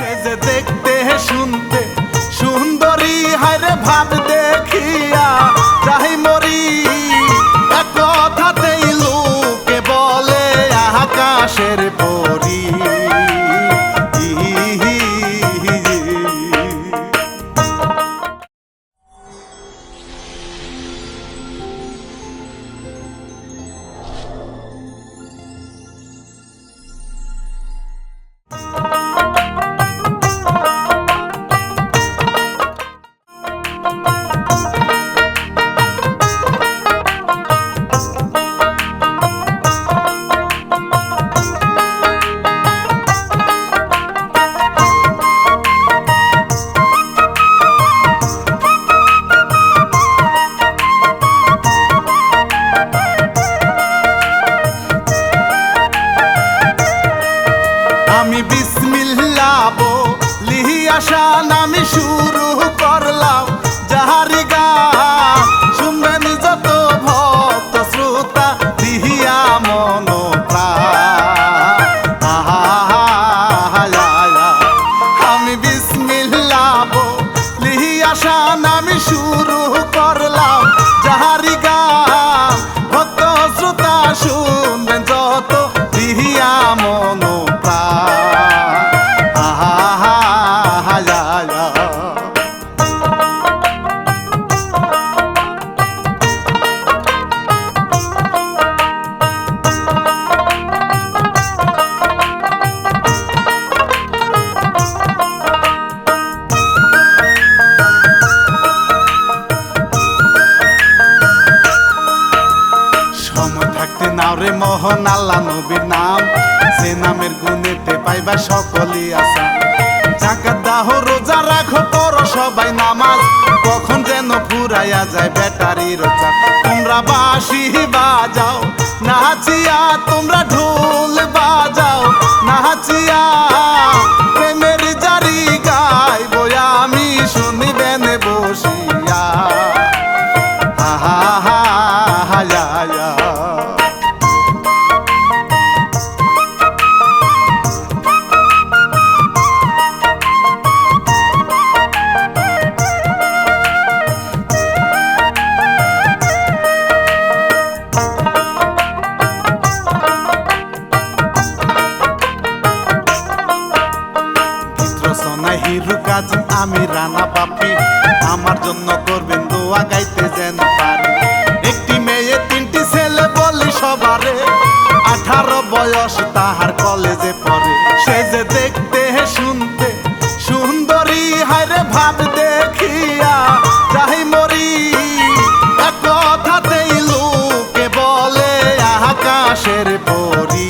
সে যে দেখতে শুনতে সুন্দরী, হায়রে ভাব দেখিয়া যাই মরি। এক কথাতেই লোকে বলে আকাশের পরী। আমি বিসমিল্লাহ বলিয়া শান আমি শুরু করলাম যাহারি গান। শুনবেন যত ভক্ত শ্রোতা দিহিয়া মন প্রাণ। আমি বিসমিল্লাহ বলিয়া শান আমি শুরু করলাম যাহারি গান। ভক্ত শ্রোতা শুনবেন যত দিহিয়া মন রে মোহন আল্লাহ নবীর নাম, সে নামের গুণেতে পাইবা সকলই আশা। জাকাত দাও রোজা রাখো করো সবাই নামাজ, কখন যেন ফুরাইয়া যায় ব্যাটারির চার্জ। তোমরা বাঁশি বাজাও নাচিয়া, তোমরা ঢোল বাজাও নাচিয়া, প্রেমের জারি গাইব আমি শুনিবেন বসিয়া। হিরু কাজ আমি রানা পাপি, আমার জন্য করবেন দোয়া গাইতে যেন পারি। একটি মেয়ে তিনটি ছেলে বলি সবারে, 18 বয়স তাহার কলেজে পড়ে। সে যে দেখতে শুনতে সুন্দরী, হায়রে ভাব দেখিয়া যাই মরি। এক কথাতেই লোকে বলে আকাশের পরী।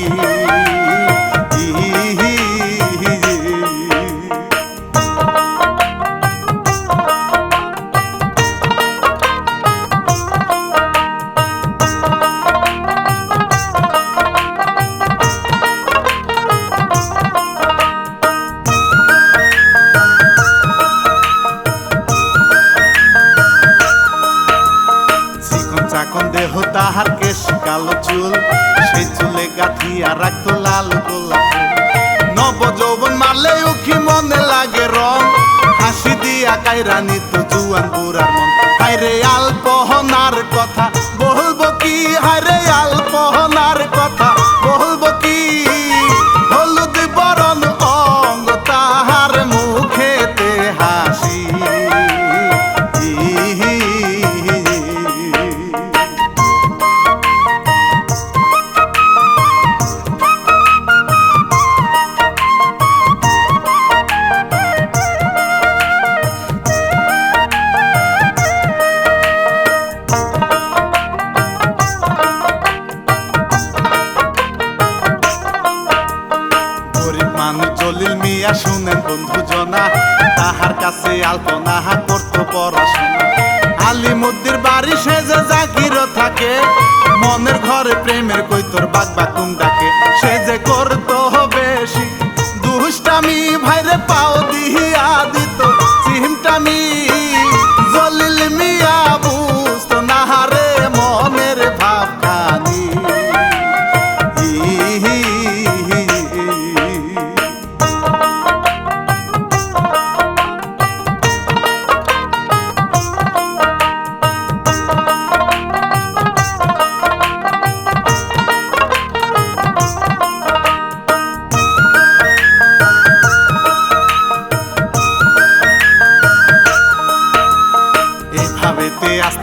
দেহ তাহার কেশ কালো চুল, সেই চুলে গাঁথিয়া রাখতো লাল গোলাপ। নব যৌবন মারলে উখি মনে লাগে রং, হাসি দিয়া কাইরা নিত জুয়ান বুড়ার মন। হায়রে আলপহনার কথা বলবো কি, হায়রে আলপহনার কথা বলবো কি। হলুদ বরণ অঙ্গ তাহার মুখেতে হাসি। জলিল মিয়া শুনেন বন্ধু জনা, তাহার কাছে আলপনা করতো পড়াশোনা। আলিমুদ্দির বাড়ি সেজে জাগির থাকে, মনের ঘরে প্রেমের কইতর বাগ বাকুম ডাকে। সে যে করতো বেশি দুষ্টামি, ভাইরে পাও দিয়া দিত চিমটামি। জলিল মিয়া বুঝতো না রে মনের ভাবখানি।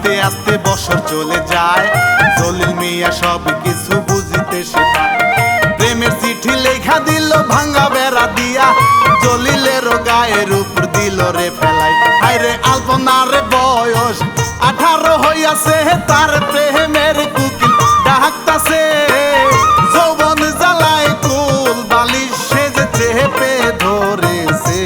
আস্তে আস্তে বছর চলে যায়, জলিল মিয়া সব কিছু বুঝিতে সে পায়। প্রেমের চিঠি লেখা দিল ভাঙ্গা বেড়া দিয়া, জলিলেরও গায়ের উপর দিল রে ফেলাই। হায়রে আলপনার বয়স 18 হইয়াছে, তার প্রেমের কুকিল ডাকতাছে। যৌবন জ্বালায় কুল বালিশ সেজে চেপে ধরেছে।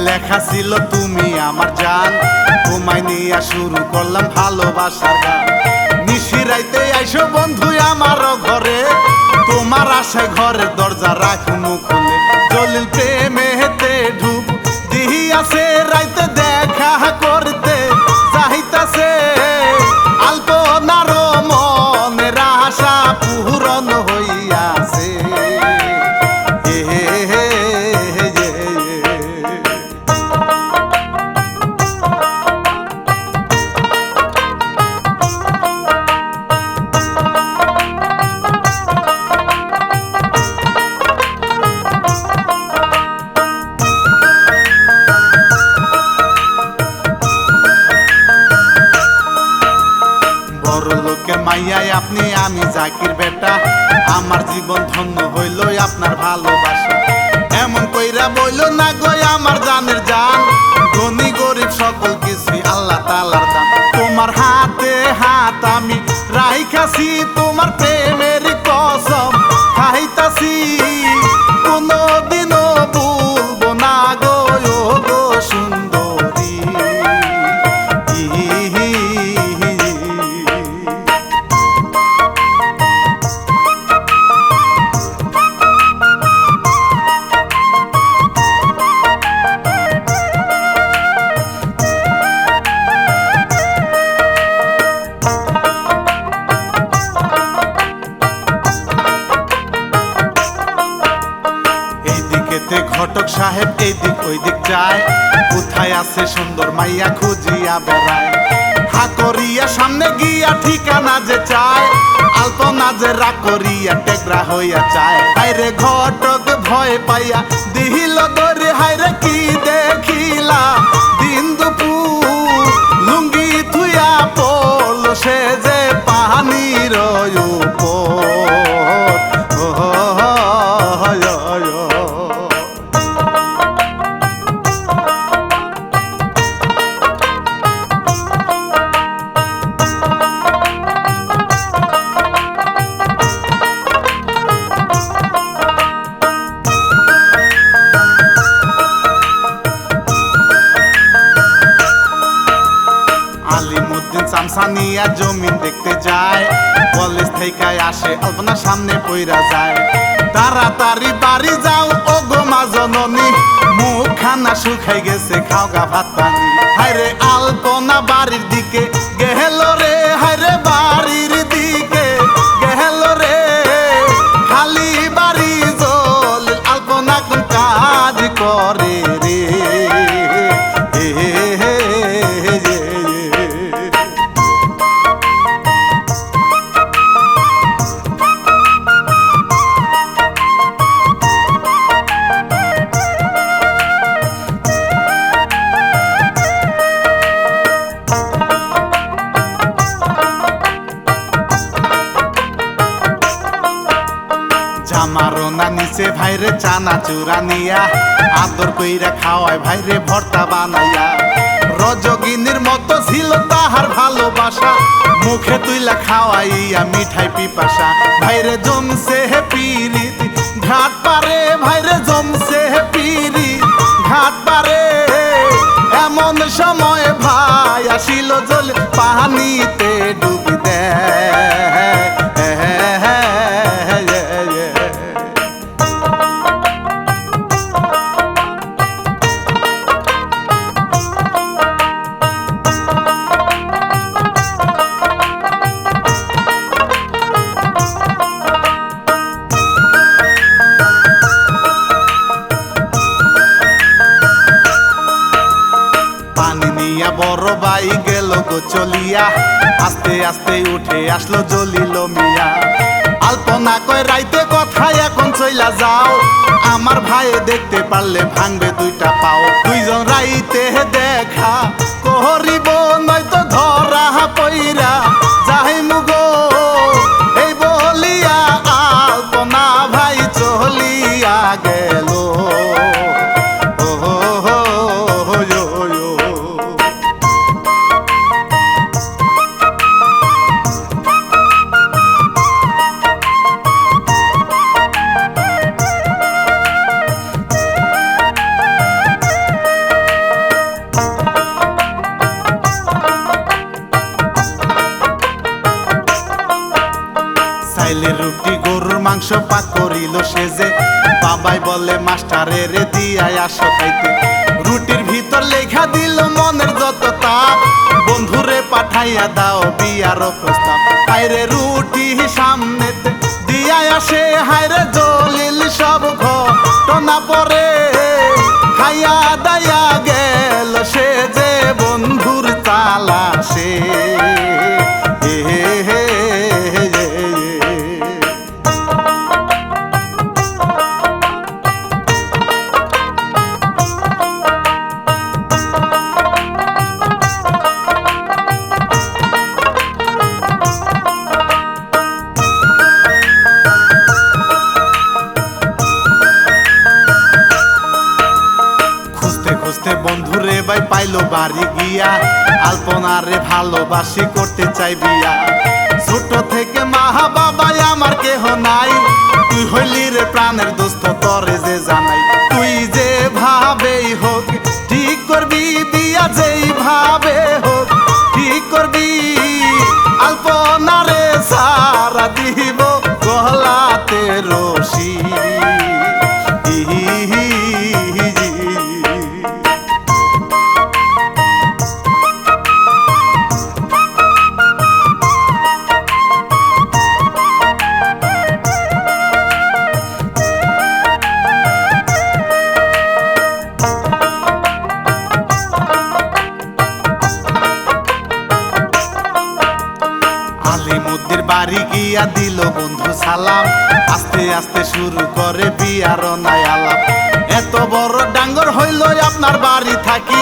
লেখা ছিল তুমি আমার জান, তোমায় নিয়ে শুরু করলাম ভালোবাসার গান। নিশিরাইতে আইসো বন্ধু আমার ঘরে, তোমার আশায় ঘরের দরজা রাখুন খুলে। জলিল প্রেমেতে ঢুক দিয়াছে, রাইতে দেখা করতে চাইতাছে। আলপনার মনের আশা পূরণ হইয়াছে। মাইয়াই আপনি আমি জাকির বেটা, আমার জীবন ধন্য হইল আপনার ভালোবাসা। এমন কইরা বইল না গো আমার জানের জান, ধনী গরিব সকল কিছুই আল্লাহ তাআলার দান। তোমার হাতে হাত আমি রাইখাছি, তোমার প্রেমের কসম খাইতাছি। কোনদিনও ভুলবো না গো গো সুন্দরী। ঘটক সাহেব এইদিক ওইদিক যায়, কোথায় আছে সুন্দর মাইয়া খুঁজিয়া বেড়ায়। হা করিয়া সামনে গিয়া ঠিকানা যে চায়, আলপনা যে রাগ করিয়া টেকরা হইয়া চায়। হায়রে ঘটক ভয় পাইয়া দিল দরে, হায়রে কি দেখিলা দিন দুপুর। লুঙ্গি থুইয়া পড়ল সে যে পানির উপর। সামসানিয়া জমিন দেখতে যায়, কলেজ থেকে আসে আলপনা সামনে পইরা যায়। তাড়াতাড়ি বাড়ি যাও ও গো মা জননী, মুখ খানা শুকাই গেছে খাও গা ভাত পানি। হায়রে আলপনা বাড়ির দিকে গেল রে, হায়রে বাড়ির দিকে গেল রে। খালি বাড়ি জলিল আলপনা কোন কাজ করে রে। জামারও না নিচে ভাইরে চানা চুরা নিয়া, আদর কইরা খাওয়ায় ভাইরে ভর্তা বানাইয়া। রজগিনীর মতো ছিল তাহার ভালোবাসা, মুখে তুইলা খাওয়াইয়া মিঠাই পিপাসা। ভাইরে জমছে হে পিরিত ঘাট পারে, ভাইরে জমছে হে পিরিত ঘাট পারে। এমন সময় ভাই আসিল জলে পানিতে ডুবি দেয়। গেল গো চলিয়া, আস্তে আস্তে উঠে আসলো জলিল মিয়া। আলপনা কয় রাইতে কথায় এখন চইলা যাও, আমার ভাইয়ে দেখতে পারলে ভাঙবে দুইটা পাও। দুইজন রাইতে দেখা করিব নয়তো ধরা পইরা যাইমু গো, এই বলিয়া আলপনা ভাই চলিয়া গেল। চাইলে রুটি গরুর মাংস পাক করিল সেজে, বাবাই বলে মাস্টারে রে দিয়াই আসো খাইতে। রুটির ভিতর লেখা দিল মনের যত তাপ, বন্ধুরে পাঠাইয়া দাও বিয়ার প্রস্তাব। হায়রে রুটি সামনেতে দিয়াই আসে, হায়রে জলিল সব ঘটনা পরে খাইয়া দাইয়া গেল সে যে বন্ধুর তালাশে। বন্ধুরে ভাই পাইলো বাড়ি গিয়া, আলপনারে ভালোবাসি করতে চাই বিয়া। ছোট থেকে মা বাবাই আমার কেহ নাই, তুই হইলি রে প্রাণের দোস্ত তরে যে জানাই। তুই যে ভাবেই হোক ঠিক করবি বিয়া, যেই ভাবে হোক ঠিক করবি। আলপনারে সারা দিব গলাতে রশি। আলিমুদ্দির বাড়ি গিয়া দিল বন্ধু সালাম, আস্তে আস্তে শুরু করে বিয়ার নাই আলাপ। এত বড় ডাঙ্গর হইল আপনার বাড়ি থাকি,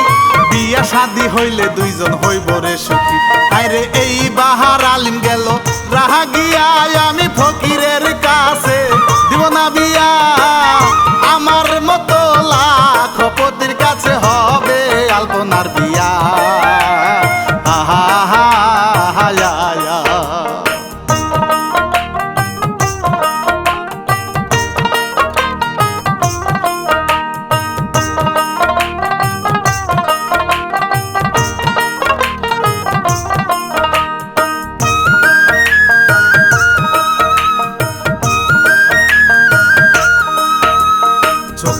বিয়া শাদি হইলে দুইজন হইব রে সুখী। আরে এই বাহার আলিম গেল রাহা গিয়া, আমি ফকিরের কাছে দিব না বিয়া। আমার মতো লাখপতির কাছে হবে আলপনার বিয়া। আহা হা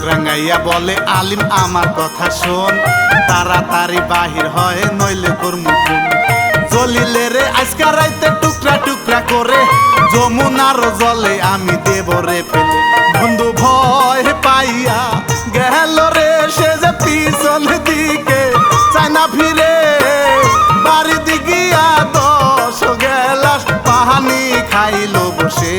রাঙ্গাইয়া বলে আলিম আমার কথা শোন, তাড়াতাড়ি বাহির হয় নইলে কর্মু খুন। জলিলে রে আজকা রাইতে টুকরা টুকরা করে, যমুনার জলে আমি দেব রে ফেলে। বন্ধু ভয় পাইয়া গেল রে সে যে পিছন দিকে চায় না ফিরে। বাড়ি দিগিয়া 10 গেলাস পানি খাইল বসে।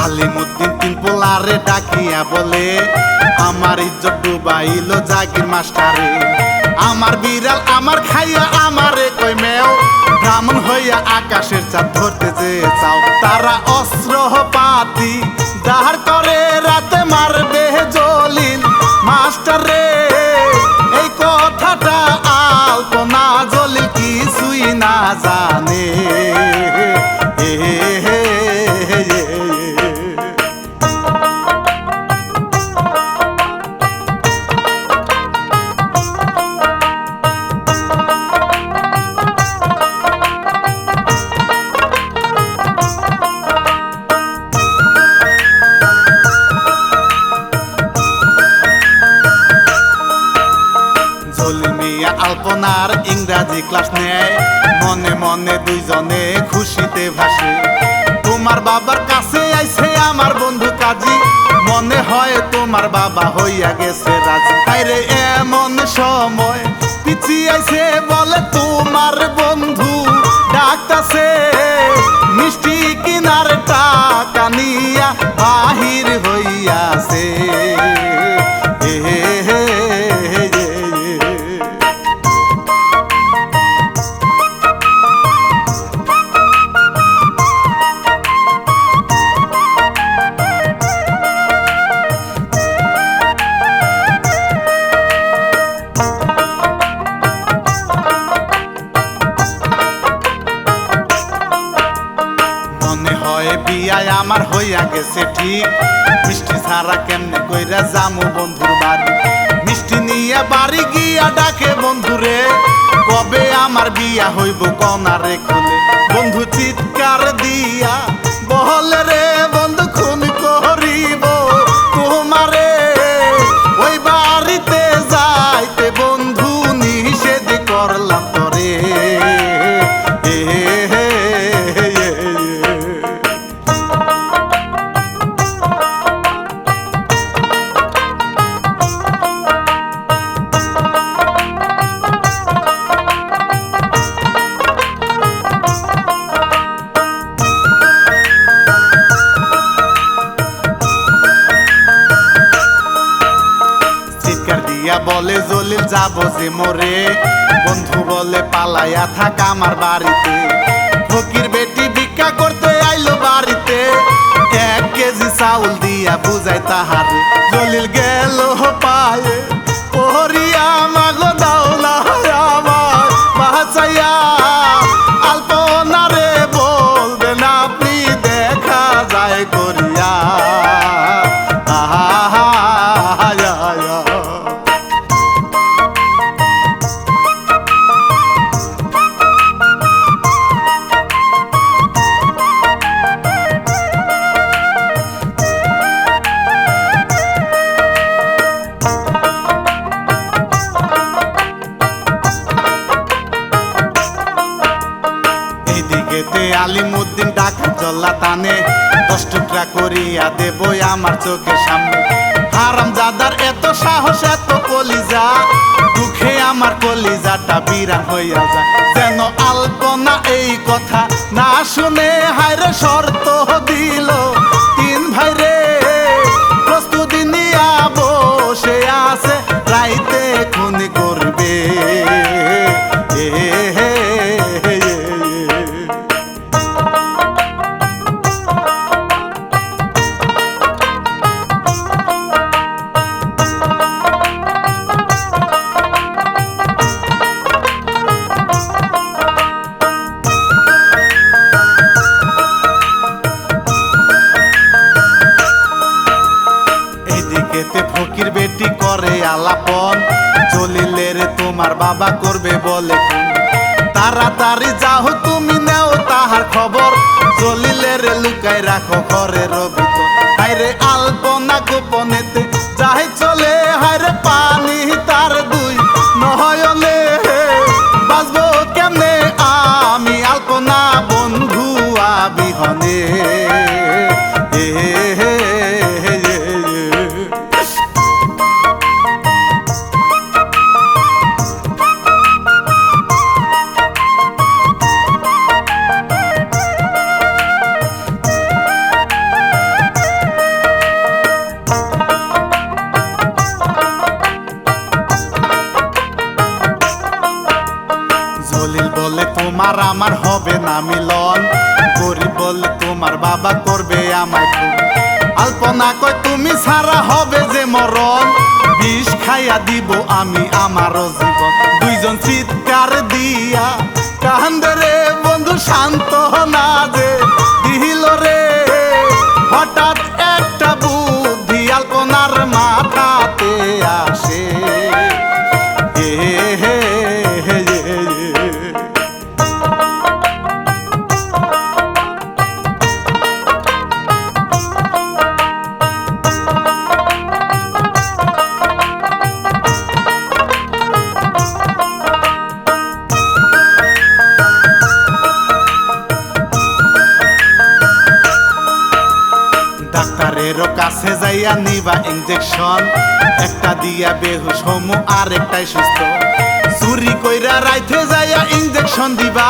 আলিমুদ্দিন তিন পোলারে ডাকিয়া বলে, আমার ইজ্জত ডুবাইল জাগির মাস্টারে। আমার বিড়াল আমার খাইয়া আমারে কই মেও, ব্রাহ্মণ হইয়া আকাশের চাঁদ ধরতে যে চাও। তারা অস্ত্র পাতি দাঁড় করে রাতে মারবে জলিল মাস্টারে। এই কথাটা আলপনা জলিল কিছুই না জানে। ইংরাজি ক্লাস নেয়, মনে মনে দুইজনে খুশিতে ভাসে। তোমার বাবার কাছে আইছে আমার বন্ধু কাজী, মনে হয় তোমার বাবা হইয়া গেছে রাজি। আরে এমন সময় পিছিয়ে আইছে বলে তোমার বন্ধু ডাকতাছে, মিষ্টি কিনার টাকা নিয়া বাহির হইয়াছে। মনে হয় বিয়ায় আমার হইয়া গেছে ঠিক, মিষ্টি ছাড়া কেমনে কইরা যামু বন্ধুর বাড়ি। মিষ্টি নিয়ে বাড়ি গিয়া ডাকে বন্ধুরে, কবে আমার বিয়া হইব কনারে খুলে। বন্ধু চিৎকার দিয়া বলে রে বন্ধু খুন করিব তোমারে, ওই বাড়িতে যাইতে বন্ধু নিষেধ করলাম তোরে। বলে জলিল যাবো যে মোরে, বন্ধু বলে পালাইয়া থাক আমার বাড়িতে। ফকির বেটি ভিক্ষা করতে আইলো বাড়িতে, 1 কেজি চাউল দিয়া বুঝাই তাহারে। জলিল গেল পায়ে পহরিয়া, মাগো দাও না আমার বাঁচাইয়া। আলপনারে বলবেন আপনি দেখা যায় করিয়া। আলিমুদ্দিন ডাকা চল্লা টানে, 10 টুকরা করিয়া দেব আমার চোখের সামনে। হারাম জাদার এত সাহস এত কলিজা, দুঃখে আমার কলিজাটা বিরান হইয়া যায়। যেন আলপনা এই কথা না শুনে হায়রে শর্ত দিল 3 ভাইরে। প্রস্তুতি নিয়া বসে আছে রাইতে খুন করবে। ফকির বেটি করে আলাপন, জলিলের তোমার বাবা করবে বলে খুন। তাড়াতাড়ি যাও তুমি নেও তাহার খবর, জলিলের লুকাই রাখো ঘরের ভিতর। হায়রে আলপনা গোপনেতে যাই চলে, হায়রে পানি তার 2 নয়নে। বাঁচবো কেমনে আমি আলপনা বন্ধু আবিহনে। জলিল বলে তোমার আমার হবে না মিলন, গরিব বলে তোমার বাবা করবে আমায় খুন। আলপনা কয় তুমি ছাড়া হবে যে মরণ, বিষ খাইয়া দিব আমি আমারও জীবন। দুইজন চিৎকার দিয়া কান্দে রে বন্ধু শান্ত না যে দিল রে। হঠাৎ একটা বুদ্ধি আলপনার মাথাতে আসে। ডাক্তারেরও কাছে যাইয়া নিবা ইঞ্জেকশন, একটা দিয়া বেহুশ হমু আর একটাই সুস্থ। চুরি কইরা রাইতে যাইয়া ইঞ্জেকশন দিবা,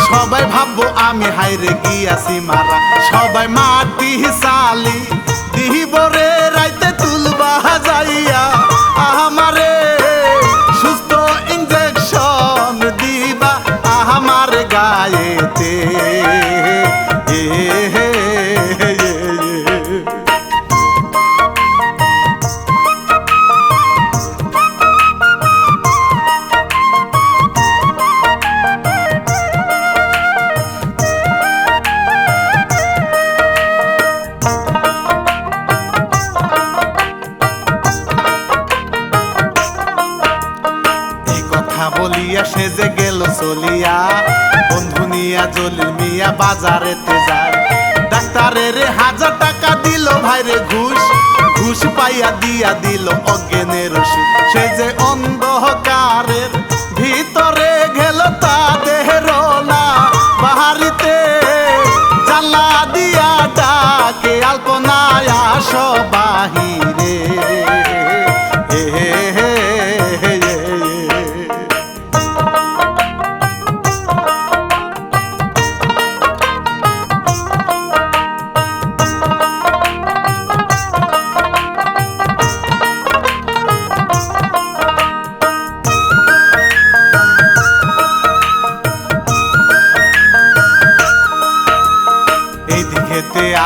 সবাই ভাববো আমি হাইরে গিয়াছি মারা। সবাই মাটি চালি দিব রে রাইতে তুলবা যাইয়া আমারে, সুস্থ ইঞ্জেকশন দিবা আমার গায়েতে। বলিয়া সে যে গেল চলিয়া, বন্ধু নিয়া জলিল মিয়া বাজারেতে যায়। ডাক্তারের 1000 টাকা দিল ভাইরে ঘুষ, ঘুষ পাইয়া দিয়া দিল অজ্ঞানের ওষুধ। সে যে অন্ধকারের ভিতরে গেল তাদের না বাড়িতে, জানলা দিয়া ডাকে আলপনায় আসো বাহিরে।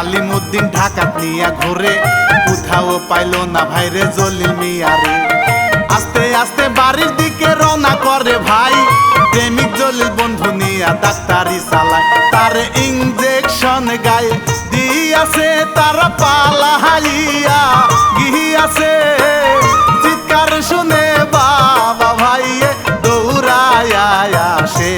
আলিমুদ্দিন ঢাকাত নিয়া ঘুরে, কোথাও পাইল না ভাইরে জলিল মিয়ারে। আস্তে আস্তে বাড়ির দিকে রওনা করে ভাই, প্রেমিক জলিল বন্ধু নিয়া ডাক্তারি চালায়। তার ইঞ্জেকশন গায়ে দিয়াছে, তারা পালাইয়া গিয়াছে। চিৎকার শুনে বাবা ভাইয়ে দৌড়াইয়া আসে।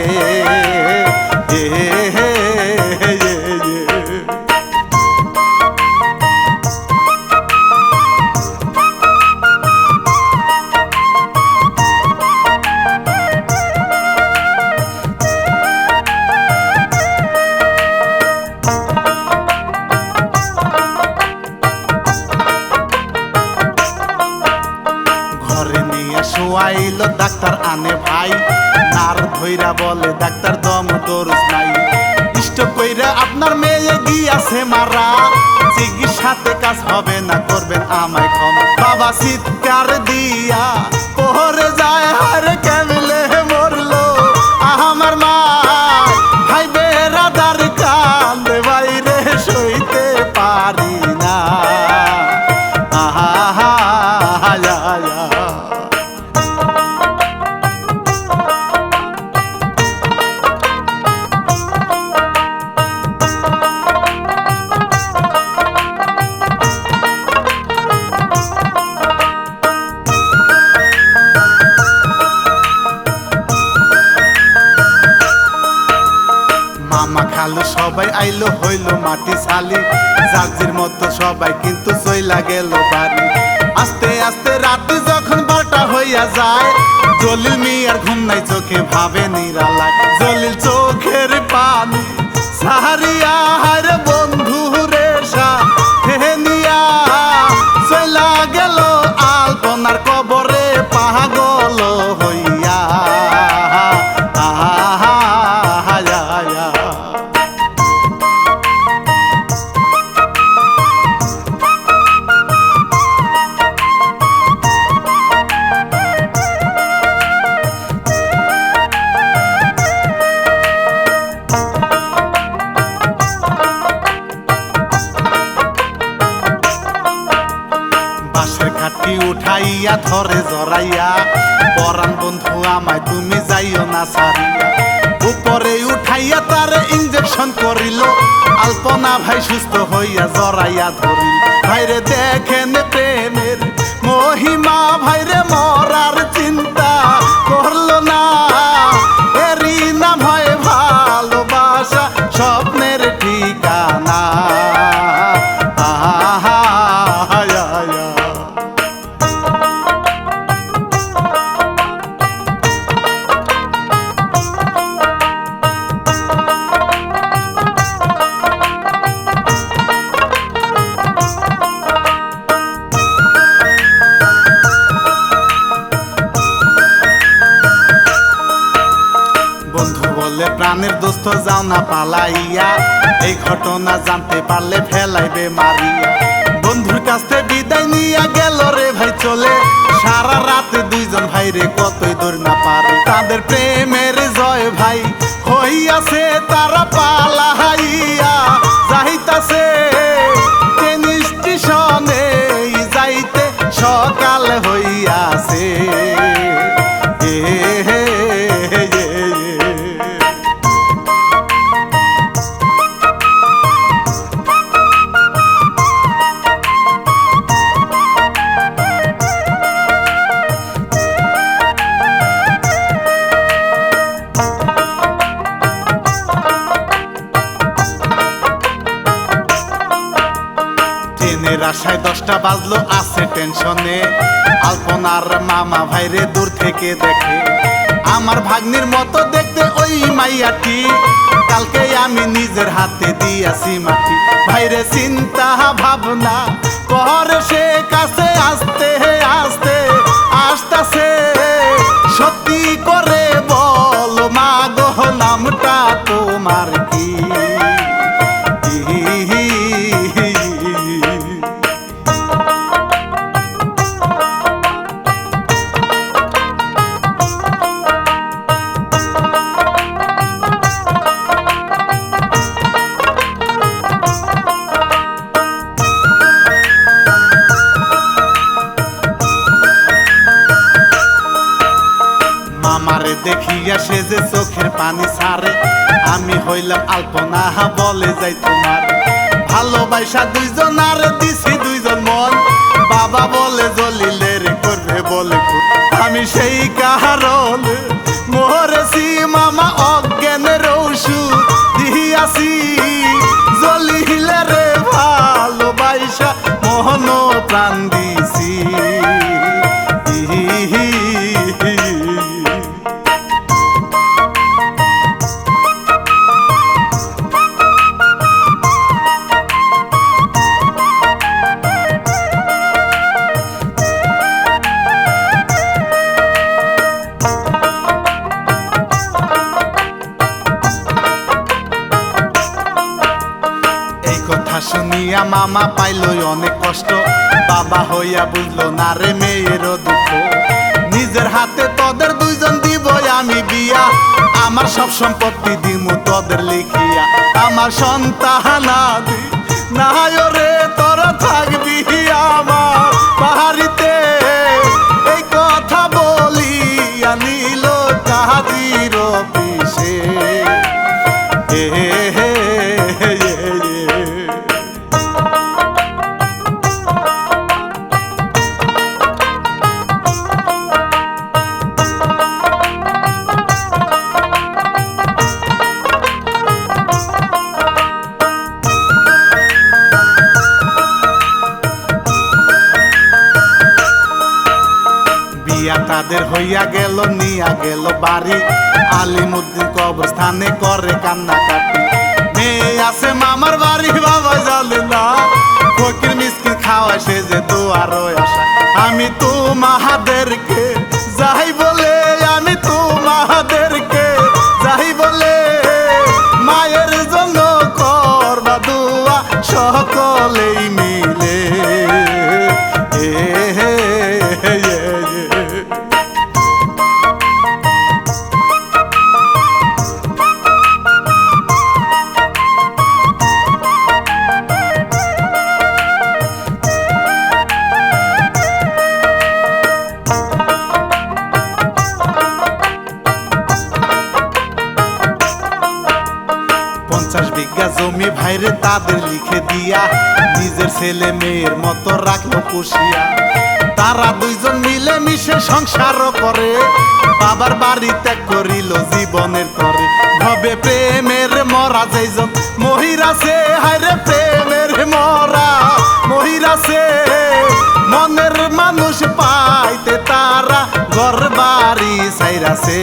শোয়াইল ডাক্তার আনে ভাই, নার ধইরা বলে ডাক্তার দম দরজ নাই। ইষ্ট কইরা আপনার মেয়ে গিয়াছে মারা, চিকিৎসাতে কাজ হবে না করবেন আমায় ক্ষমা। বাবা চিৎকার দিয়া পরে যায়, হারে কেমলে মরলো আমার মা। ভাই বেরাদার কান্দে বাইরে সইতে পারি না। মামা খালু সবাই আইলো হইল মাটি ছালি, জাজির মতো সবাই কিন্তু চইলা গেল বাড়ি। আস্তে আস্তে রাতে যখন 12টা হইয়া যায়, জলিল মিয়ার ঘুম নাই চোখে ভাবে নিরালায়। জলিল চোখের পানি সাহারিয়া হারে বন্ধু রেশা নিয়া চইলা গেল আলপনার কবরে পাগল হইয়া। বাঁশের কাঠি উঠাইয়া ধরে জড়াইয়া, পরাণ বন্ধু আমায় তুমি যাইও না ছাড়িয়া। উপরে উঠাইয়া তারে ইঞ্জেকশন করিল, আলপনা ভাই সুস্থ হইয়া জড়াইয়া ধরিল। ভাইরে দেখেন প্রেমের মহিমা, ভাইরে মরার চিন্তা করলো না। এরই নাম হয় ভালোবাসা, স্বপ্নের ঠিকানা। প্রাণের দোস্ত যাও না পালাইয়া, এই ঘটনা জানতে পারলে ফেলাইবে মারিয়া। বন্ধুর কাছে বিদায় নিয়া গেল রে ভাই চলে, সারা রাতে দুইজন ভাই রে কতই দূর না পারে। তাদের প্রেমের জয় ভাই হইয়াছে, তারা পালাইয়া যাইতাছে ট্রেন স্টেশনে, যাইতে সকাল হইয়াছে। ট্রেনের আশায় 10টা বাজলো, আছে টেনশনে। আলপনার মামা ভাইরে দূর থেকে দেখে, আমার ভাগ্নির মতো দেখতে ওই মাইয়াটি, কালকে আমি নিজের হাতে দিয়াছি মাটি। ভাইরে চিন্তা ভাবনা করে সে কাছে আসতে আসতে আসতেছে, সত্যি করে বল মা গো নামটা তোমার কি? মামারে দেখিয়া সে যে চোখের পানি ছাড়ে, আমি হইলাম আলপনা বলে যাই তোমার। ভালোবাসা দুইজন আর দিছি দুইজন মন, বাবা বলে জলিলের করবে বলে খুন। আমি সেই কারণ মরেছি মামা অজ্ঞানের ওষুধ দিয়াছি, জলিলের ভালোবাসা মোহন প্রাণ দিছি। কথা শুনিয়া মামা পাইল অনেক কষ্ট, বাবা হইয়া বুঝলো না রে মেয়েরও দুঃখ। নিজের হাতে তোদের দুইজন দিব আমি বিয়া, আমার সব সম্পত্তি দিমু তোদের লিখিয়া। আমার সন্তানাদি নাই রে তোরা থাকবি আমার বাড়িতে, এই কথা বলিয়া নিল কাজীর অফিসে। তাদের হইয়া গেল নিয়া গেল বাড়ি, আলিমুদ্দিন কবরস্থানে করে কান্নাকাটি। মেয়ে আছে মামার বাড়ি বাবা জানে না, ফকির মিসকিন খাওয়া সে যে দুয়ার আশা। আমি তোমাদেরকে যাই বলে, আমি তোমাদেরকে যাই বলে, মায়ের জন্য করবা দুয়া সকলেই মিলে। বিঘা জমি ভাইরে তাদের লিখে দিয়া, নিজের ছেলে মেয়ের মতো রাখলো পুষিয়া। তারা দুইজন মিলে মিশে সংসারও করে, বাবার বাড়ি ত্যাগ করিল জীবনের তরে। ভবে প্রেমের মরা যেজন মহিরাছে, হায়রে প্রেমের মরা মহিরাছে। মনের মানুষ পাইতে তারা ঘর বাড়ি ছাইরাছে।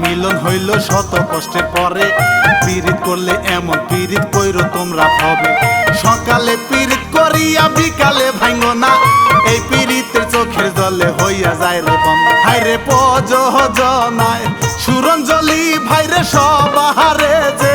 মিলন হইল শত কষ্টের পরে। পীড়িত করলে এমন পীড়িত কইরো তোমরা হবে। সকালে পীড়িত করিয়া বিকালে ভাঙ্গো না, এই পীড়িতের চোখের জলে হইয়া যায় রে বন্ধ। হায়রে পজনায় সুরঞ্জলি ভাইরে সবাহারে যে